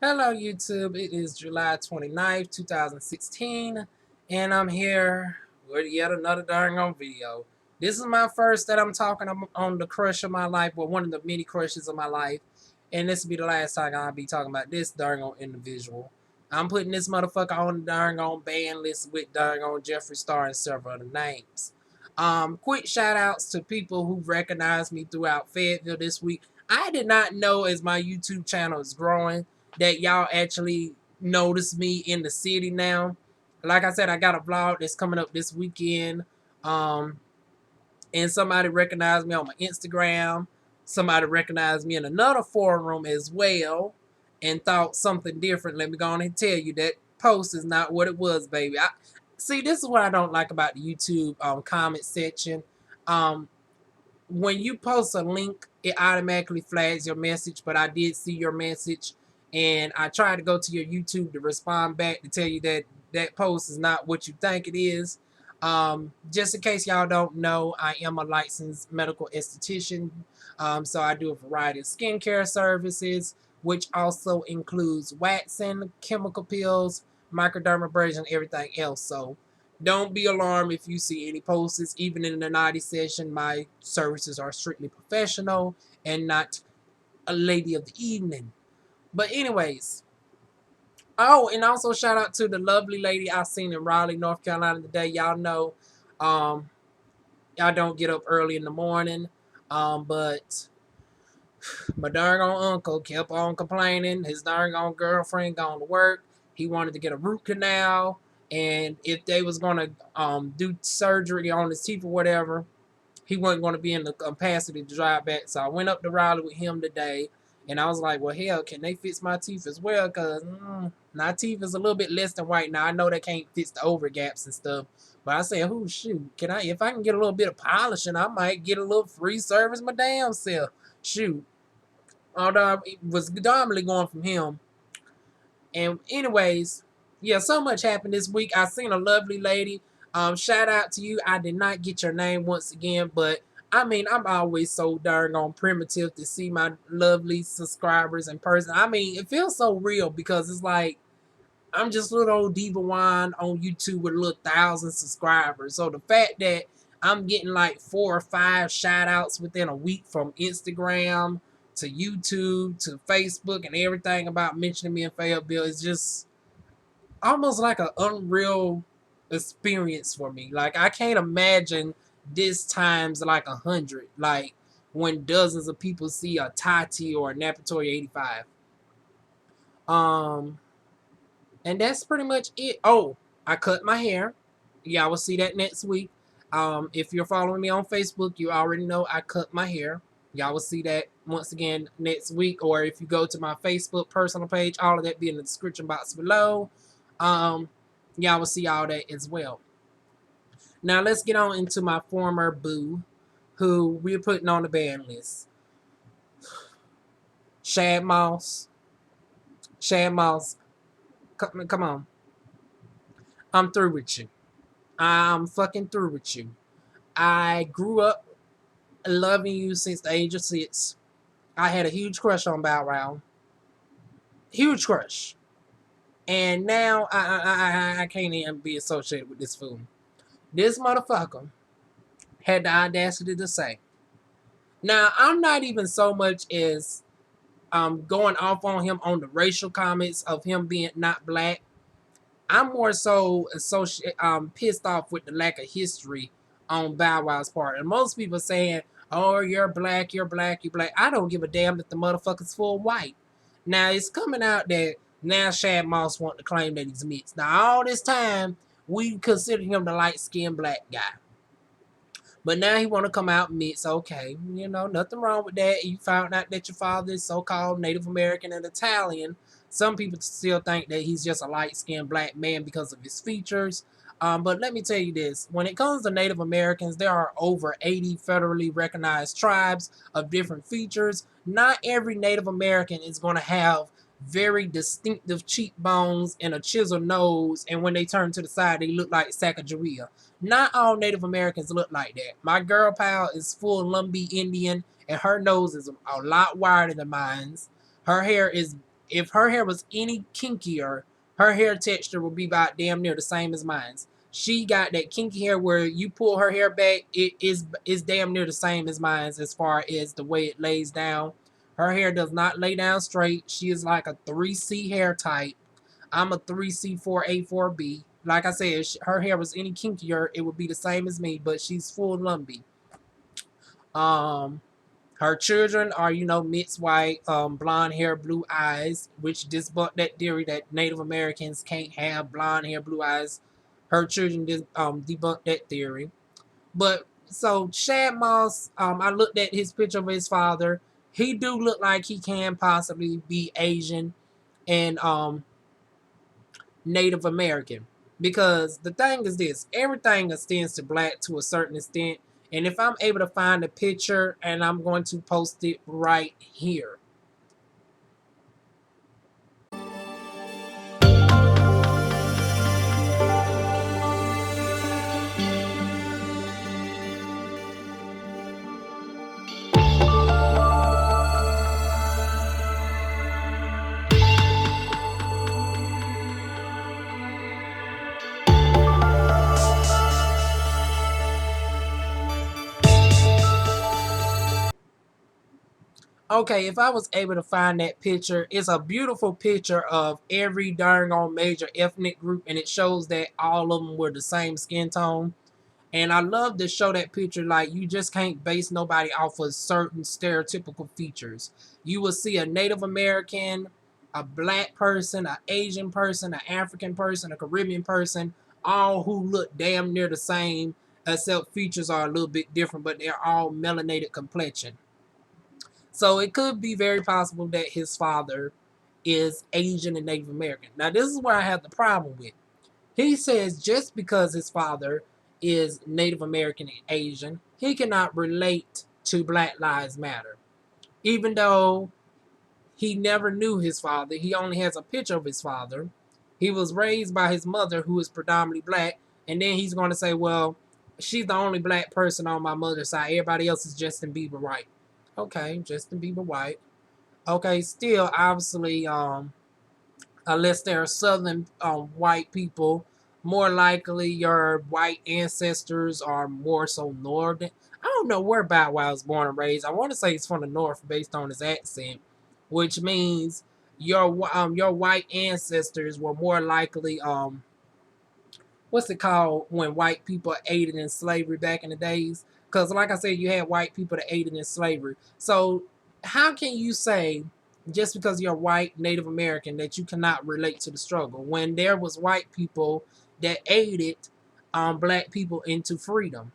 Hello YouTube, it is July 29th, 2016, and I'm here with yet another darn on video. This is my first that I'm talking on the crush of my life, or one of the many crushes of my life, and this will be the last time I'll be talking about this darn on individual. I'm putting this motherfucker on the darn on ban list with darn on Jeffree Star and several other names. Quick shout outs to people who recognized me throughout Fayetteville this week. I did not know as my YouTube channel is growing that y'all actually notice me in the city now. Like I said, I got a vlog that's coming up this weekend. Um, and somebody recognized me on my Instagram. Somebody recognized me in another forum as well and thought something different. Let me go on and tell you that post is not what it was, baby. See, this is what I don't like about the YouTube comment section. Um, when you post a link, it automatically flags your message, but I did see your message and I tried to go to your YouTube to respond back to tell you that that post is not what you think it is. Just in case y'all don't know, I am a licensed medical esthetician. So I do a variety of skincare services, which also includes waxing, chemical peels, microdermabrasion, everything else. So don't be alarmed if you see any posts. Even in the naughty session, my services are strictly professional and not a lady of the evening. But anyways, oh, and also shout out to the lovely lady I seen in Raleigh, North Carolina today. Y'all know, um, y'all don't get up early in the morning, but my darn on uncle kept on complaining. His darn on girlfriend gone to work. He wanted to get a root canal, and if they was gonna do surgery on his teeth or whatever, he wasn't going to be in the capacity to drive back. So I went up to Raleigh with him today, and I was like, well, hell, can they fix my teeth as well? Because my teeth is a little bit less than white. Now, I know they can't fix the over gaps and stuff, but I said, oh, shoot, if I can get a little bit of polishing, I might get a little free service my damn self. Shoot. Although it was predominantly going from him. And anyways, yeah, so much happened this week. I seen a lovely lady. Shout out to you. I did not get your name once again, but I mean, I'm always so darn on primitive to see my lovely subscribers in person. I mean, it feels so real because it's like I'm just little old Diva Wine on YouTube with a little 1,000 subscribers. So the fact that I'm getting like 4 or 5 shout outs within a week from Instagram to YouTube to Facebook and everything about mentioning me in Fayetteville is just almost like an unreal experience for me. Like I can't imagine this times like 100. Like when dozens of people see a Tati or a Napatory 85. Um, and that's pretty much it. Oh, I cut my hair. Y'all will see that next week. If you're following me on Facebook, you already know I cut my hair. Y'all will see that once again next week. Or if you go to my Facebook personal page, all of that be in the description box below. Um, y'all will see all that as well. Now let's get on into my former boo, who we're putting on the ban list. Shad Moss. Shad Moss. Come on. I'm through with you. I'm fucking through with you. I grew up loving you since the age of 6. I had a huge crush on Bow Wow. Huge crush. And now I can't even be associated with this fool. This motherfucker had the audacity to say. Now, I'm not even so much as going off on him on the racial comments of him being not black. I'm more so pissed off with the lack of history on Bow Wow's part. And most people saying, oh, you're black, you're black, you're black. I don't give a damn if the motherfucker's full white. Now, it's coming out that now Shad Moss want to claim that he's mixed. Now, all this time, we consider him the light-skinned black guy. But now he want to come out mixed. Okay, you know, nothing wrong with that. You found out that your father is so-called Native American and Italian. Some people still think that he's just a light-skinned black man because of his features. But let me tell you this. When it comes to Native Americans, there are over 80 federally recognized tribes of different features. Not every Native American is going to have very distinctive cheekbones and a chiseled nose, and when they turn to the side, they look like Sacagawea. Not all Native Americans look like that. My girl pal is full Lumbee Indian, and her nose is a lot wider than mine's. Her hair is if her hair was any kinkier, her hair texture would be about damn near the same as mine. She got that kinky hair where you pull her hair back, it is damn near the same as mine as far as the way it lays down. Her hair does not lay down straight. She is like a 3C hair type. I'm a 3C4A4B. Like I said, if her hair was any kinkier, it would be the same as me, but she's full lumpy. Um, Her children are, mixed white, blonde hair, blue eyes, which disbunked that theory that Native Americans can't have blonde hair, blue eyes. Her children debunked that theory. But so Shad Moss, I looked at his picture of his father. He do look like he can possibly be Asian and Native American. Because the thing is this, everything extends to black to a certain extent. And if I'm able to find a picture, and I'm going to post it right here. Okay, if I was able to find that picture, it's a beautiful picture of every darn on major ethnic group, and it shows that all of them were the same skin tone. And I love to show that picture, like you just can't base nobody off of certain stereotypical features. You will see a Native American, a black person, an Asian person, an African person, a Caribbean person, all who look damn near the same, except features are a little bit different, but they're all melanated complexion. So it could be very possible that his father is Asian and Native American. Now, this is where I have the problem with. He says just because his father is Native American and Asian, he cannot relate to Black Lives Matter. Even though he never knew his father, he only has a picture of his father. He was raised by his mother, who is predominantly black, and then he's going to say, well, she's the only black person on my mother's side. Everybody else is Justin Bieber white. Okay, Justin Bieber white. Okay, still, obviously, unless they're southern white people, more likely your white ancestors are more so northern. I don't know where Bow Wow was born and raised. I want to say he's from the north based on his accent, which means your white ancestors were more likely what's it called when white people aided in slavery back in the days? Because like I said, you had white people that aided in slavery. So how can you say just because you're white Native American that you cannot relate to the struggle when there was white people that aided black people into freedom?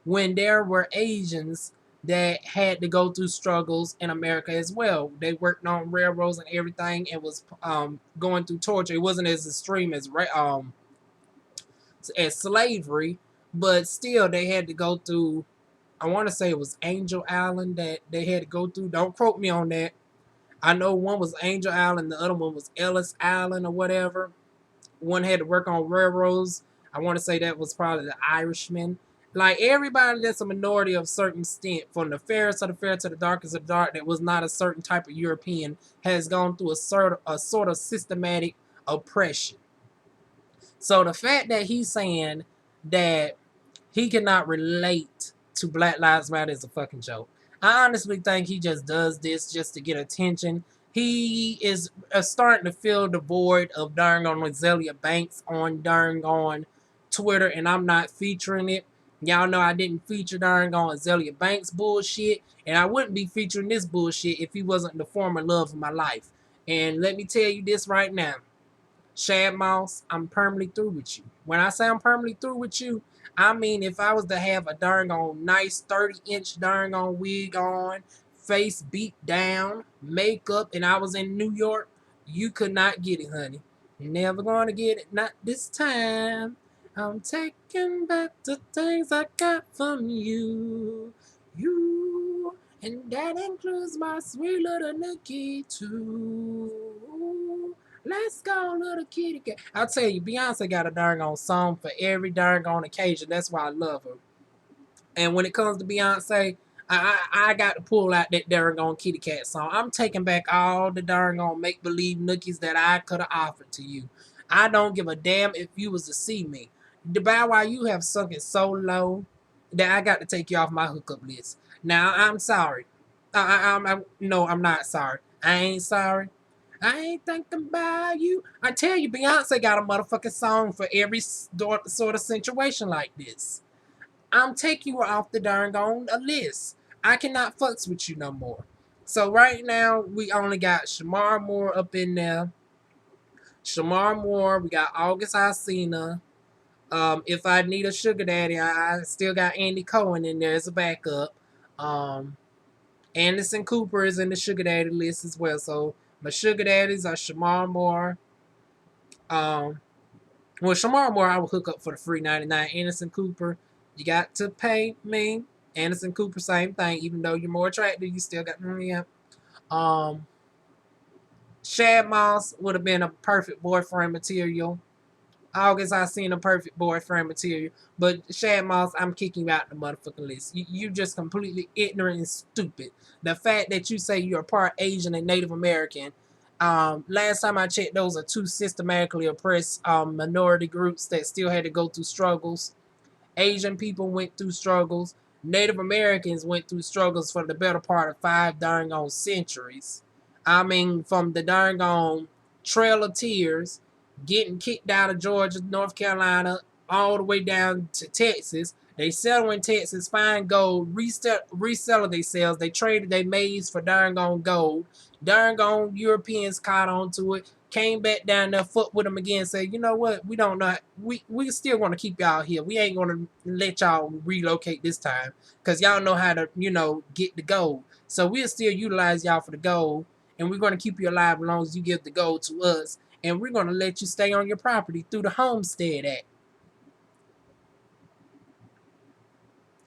When there were Asians that had to go through struggles in America as well. They worked on railroads and everything and was going through torture. It wasn't as extreme as slavery, but still they had to go through. I want to say it was Angel Island that they had to go through. Don't quote me on that. I know one was Angel Island, the other one was Ellis Island or whatever. One had to work on railroads. I want to say that was probably the Irishman. Like everybody that's a minority of certain extent, from the fairest of the fair to the darkest of the dark, that was not a certain type of European, has gone through a sort of systematic oppression. So the fact that he's saying that he cannot relate to Black Lives Matter is a fucking joke. I honestly think he just does this just to get attention. He is starting to fill the void of darn on Azealia Banks on darn on Twitter, and I'm not featuring it. Y'all know I didn't feature darn on Azealia Banks bullshit, and I wouldn't be featuring this bullshit if he wasn't the former love of my life. And let me tell you this right now. Shad Moss, I'm permanently through with you. When I say I'm permanently through with you, I mean if I was to have a darn on nice 30-inch darn on wig on, face beat down, makeup, and I was in New York, you could not get it, honey. You're never gonna get it, not this time. I'm taking back the things I got from you. You, and that includes my sweet little Nikki too. Let's go, little kitty cat. I'll tell you, Beyonce got a darn on song for every darn on occasion. That's why I love her. And when it comes to Beyonce, I got to pull out that darn on kitty cat song. I'm taking back all the darn on make believe nookies that I could have offered to you. I don't give a damn if you was to see me. The Bow Wow, you have sunk it so low that I got to take you off my hookup list. Now I'm sorry. No, I'm not sorry. I ain't sorry. I ain't thinking about you. I tell you, Beyonce got a motherfucking song for every sort of situation like this. I'm taking you off the darn on a list. I cannot fucks with you no more. So right now we only got Shamar Moore up in there. Shamar Moore, we got August Alsina. If I need a sugar daddy, I still got Andy Cohen in there as a backup. Um, Anderson Cooper is in the sugar daddy list as well. So my sugar daddies are Shamar Moore. Um, well, Shamar Moore, I will hook up for the free 99. Anderson Cooper, you got to pay me. Anderson Cooper, same thing. Even though you're more attractive, you still got yeah. Um, Shad Moss would have been a perfect boyfriend material. August, I seen a perfect boyfriend material. But Shad Moss, I'm kicking you out the motherfucking list. You just completely ignorant and stupid. The fact that you say you're part Asian and Native American. Last time I checked, those are two systematically oppressed minority groups that still had to go through struggles. Asian people went through struggles. Native Americans went through struggles for the better part of 5 darn on centuries. I mean, from the darn on Trail of Tears, getting kicked out of Georgia, North Carolina, all the way down to Texas. They settle in Texas, find gold, resell themselves. They traded their maize for darn on gold. Darn on Europeans caught on to it, came back down there, fucked with them again, and said, you know what, we don't know, we still want to keep y'all here. We ain't gonna let y'all relocate this time, because y'all know how to, get the gold. So we'll still utilize y'all for the gold, and we're gonna keep you alive as long as you give the gold to us, and we're gonna let you stay on your property through the Homestead Act.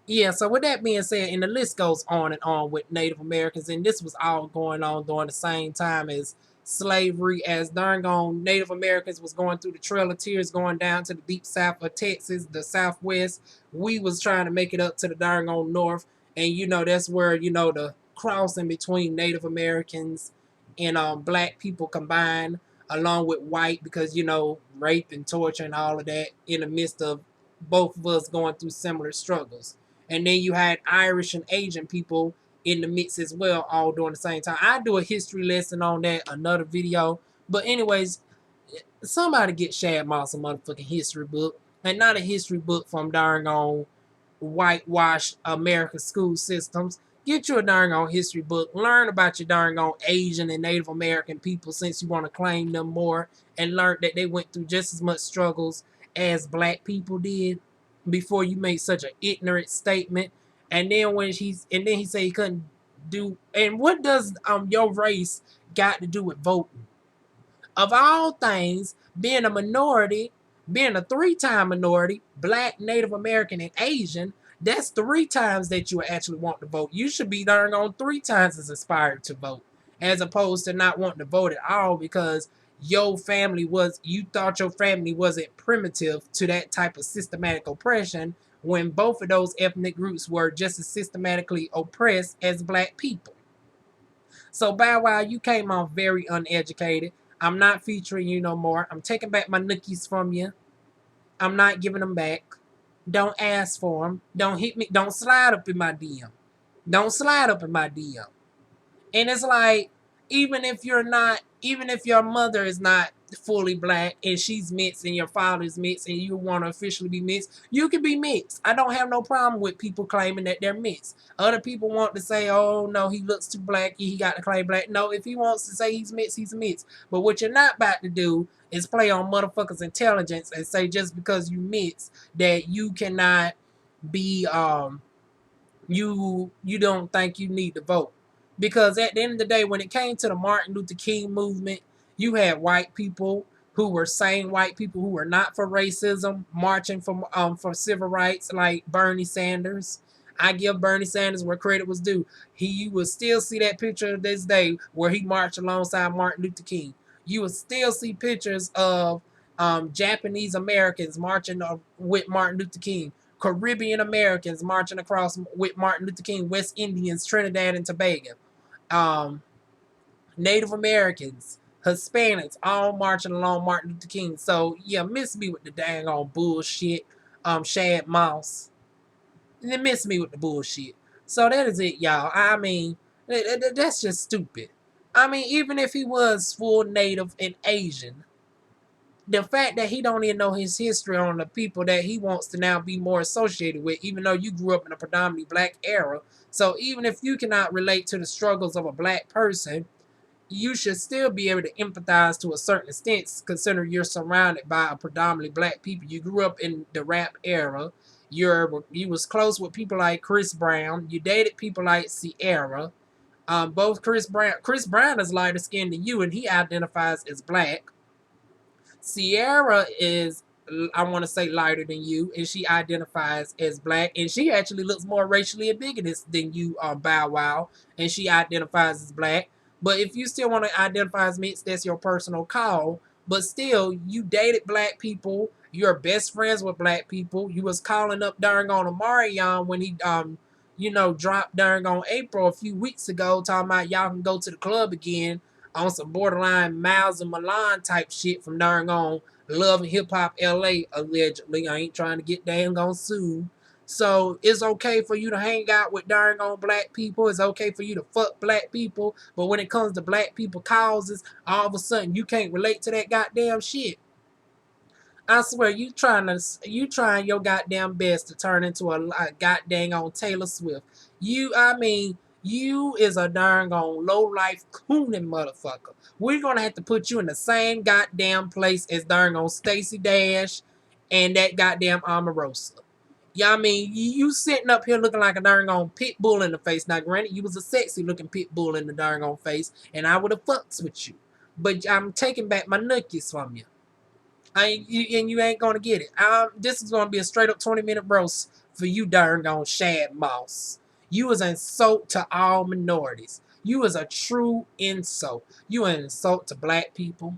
Yeah, so with that being said, and the list goes on and on with Native Americans, and this was all going on during the same time as slavery, as darn gone Native Americans was going through the Trail of Tears, going down to the deep south of Texas, the southwest. We was trying to make it up to the darn gone north, and that's where the crossing between Native Americans and black people combined, along with white, because rape and torture and all of that in the midst of both of us going through similar struggles. And then you had Irish and Asian people in the mix as well, all during the same time. I do a history lesson on that, another video. But anyways, somebody get Shad Moss a motherfucking history book, and not a history book from darn on whitewashed American school systems. Get you a darn on history book. Learn about your darn on Asian and Native American people, since you want to claim them more, and learn that they went through just as much struggles as black people did before you make such an ignorant statement. And then he said he couldn't do. And what does your race got to do with voting? Of all things, being a minority, being a 3-time minority, black, Native American, and Asian, that's 3 times that you actually want to vote. You should be darn on 3 times as inspired to vote, as opposed to not wanting to vote at all because you thought your family wasn't primitive to that type of systematic oppression, when both of those ethnic groups were just as systematically oppressed as black people. So Bow Wow, you came off very uneducated. I'm not featuring you no more. I'm taking back my nookies from you. I'm not giving them back. Don't ask for them. Don't hit me. Don't slide up in my DM. Don't slide up in my DM. And it's like, even if your mother is not fully black and she's mixed and your father's mixed and you want to officially be mixed, you can be mixed. I don't have no problem with people claiming that they're mixed. Other people want to say, oh no, he looks too black, he got to claim black. No, if he wants to say he's mixed, he's mixed. But what you're not about to do is play on motherfuckers' intelligence and say just because you mixed that you cannot be you don't think you need to vote. Because at the end of the day, when it came to the Martin Luther King movement, you had white people who were sane white people who were not for racism marching for civil rights, like Bernie Sanders. I give Bernie Sanders where credit was due. You will still see that picture of this day where he marched alongside Martin Luther King. You will still see pictures of Japanese Americans marching with Martin Luther King. Caribbean Americans marching across with Martin Luther King, West Indians, Trinidad and Tobago, um, Native Americans, Hispanics, all marching along Martin Luther King. So yeah, miss me with the dang on bullshit. Shad Moss, and then miss me with the bullshit. So that is it, y'all. I mean, that's just stupid. I mean, even if he was full Native and Asian, the fact that he don't even know his history on the people that he wants to now be more associated with, even though you grew up in a predominantly black era. So even if you cannot relate to the struggles of a black person, you should still be able to empathize to a certain extent, considering you're surrounded by a predominantly black people. You grew up in the rap era. You was close with people like Chris Brown. You dated people like Sierra. Both Chris Brown is lighter skinned than you, and he identifies as black. Sierra is, I want to say, lighter than you, and she identifies as black, and she actually looks more racially ambiguous than you, Bow Wow, and she identifies as black. But if you still want to identify as mixed, that's your personal call. But still, you dated black people. You're best friends with black people. You was calling up during on Omarion when he dropped during on April a few weeks ago, talking about y'all can go to the club again on some borderline Miles and Milan type shit from darn on Love and Hip Hop LA, allegedly. I ain't trying to get dang on sued. So it's okay for you to hang out with darn on black people. It's okay for you to fuck black people. But when it comes to black people causes, all of a sudden you can't relate to that goddamn shit. I swear you trying your goddamn best to turn into a goddamn on Taylor Swift. You is a darn on low life cooning motherfucker. We're gonna have to put you in the same goddamn place as darn on Stacey Dash and that goddamn Omarosa. Yeah, I mean, you sitting up here looking like a darn on pit bull in the face. Now, granted, you was a sexy looking pit bull in the darn on face, and I would have fucked with you. But I'm taking back my nookies from you. And you ain't gonna get it. This is gonna be a straight up 20-minute roast for you, darn on Shad Moss. You was an insult to all minorities. You was a true insult. You an insult to black people.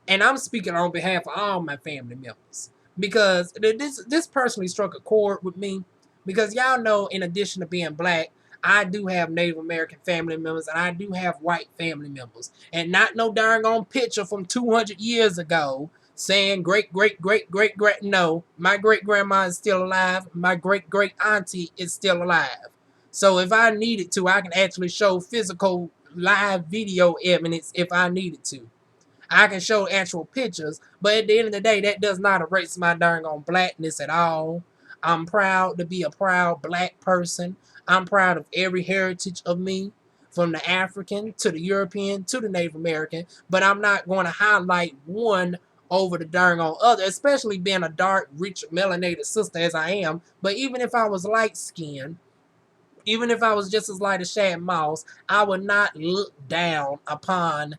And I'm speaking on behalf of all my family members because this personally struck a chord with me because y'all know, in addition to being black, I do have Native American family members and I do have white family members, and not no darn on picture from 200 years ago saying great great great great great. No, my great grandma is still alive. My great great auntie is still alive. So if I needed to, I can actually show physical live video evidence if I needed to. I can show actual pictures, but at the end of the day, that does not erase my darn on blackness at all. I'm proud to be a proud black person. I'm proud of every heritage of me, from the African to the European to the Native American, but I'm not going to highlight one over the darn on other, especially being a dark, rich, melanated sister as I am. But even if I was light skinned, even if I was just as light as Shad Moss, I would not look down upon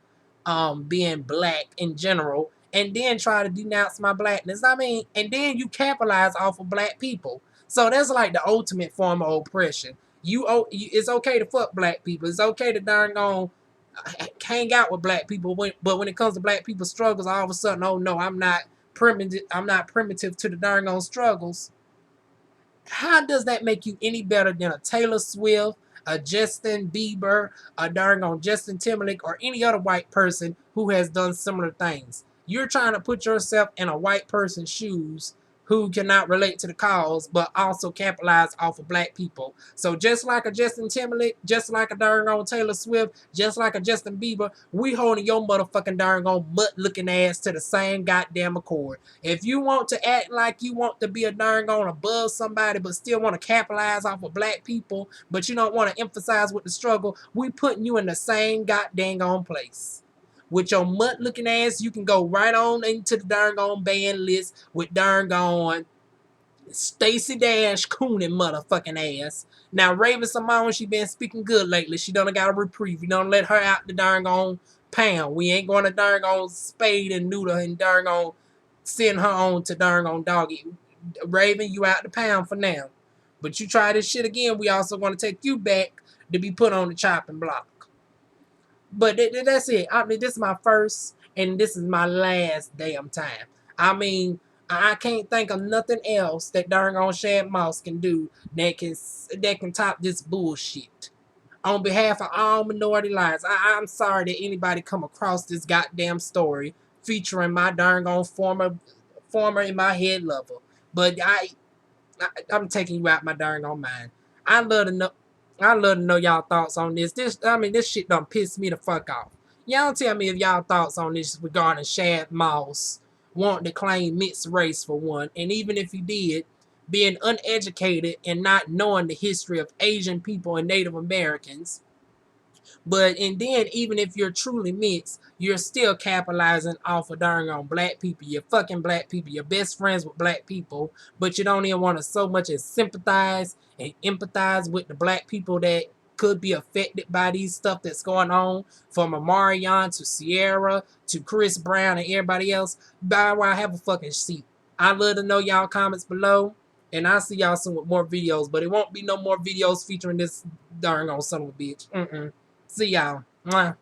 being black in general and then try to denounce my blackness. I mean, and then you capitalize off of black people. So that's like the ultimate form of oppression. It's okay to fuck black people. It's okay to darn on hang out with black people. But when it comes to black people's struggles, all of a sudden, oh no, I'm not primitive. I'm not primitive to the darn on struggles. How does that make you any better than a Taylor Swift, a Justin Bieber, a darn on Justin Timberlake, or any other white person who has done similar things? You're trying to put yourself in a white person's shoes who cannot relate to the cause, but also capitalize off of black people. So just like a Justin Timberlake, just like a darn on Taylor Swift, just like a Justin Bieber, we holding your motherfucking darn on butt looking ass to the same goddamn accord. If you want to act like you want to be a darn on above somebody, but still want to capitalize off of black people, but you don't want to emphasize with the struggle, we putting you in the same goddamn on place. With your mutt looking ass, you can go right on into the darn on band list with darn on Stacey Dash Coonan motherfucking ass. Now Raven Simone, she been speaking good lately. She done got a reprieve. You don't let her out the darn on pound. We ain't going to darn on spade and neuter and darn on send her on to darn on doggy. Raven, you out the pound for now. But you try this shit again, we also going to take you back to be put on the chopping block. But that's it. I mean, this is my first and this is my last damn time. I mean, I can't think of nothing else that darn on Shad Moss can do that can top this bullshit. On behalf of all minority lives, I'm sorry that anybody come across this goddamn story featuring my darn on former in my head lover. But I'm taking you out my darn on mind. I love to know. I love to know y'all thoughts on this. This shit done piss me the fuck off. Y'all tell me if y'all thoughts on this regarding Shad Moss wanting to claim mixed race for one, and even if he did, being uneducated and not knowing the history of Asian people and Native Americans. But and then even if you're truly mixed, you're still capitalizing off of darn on black people. You're fucking black people. You're best friends with black people, but you don't even want to so much as sympathize and empathize with the black people that could be affected by these stuff that's going on, from Amarion to Sierra to Chris Brown and everybody else. By why have a fucking seat. I'd love to know y'all comments below. And I'll see y'all soon with more videos. But it won't be no more videos featuring this darn on son of a bitch. See y'all. Mwah.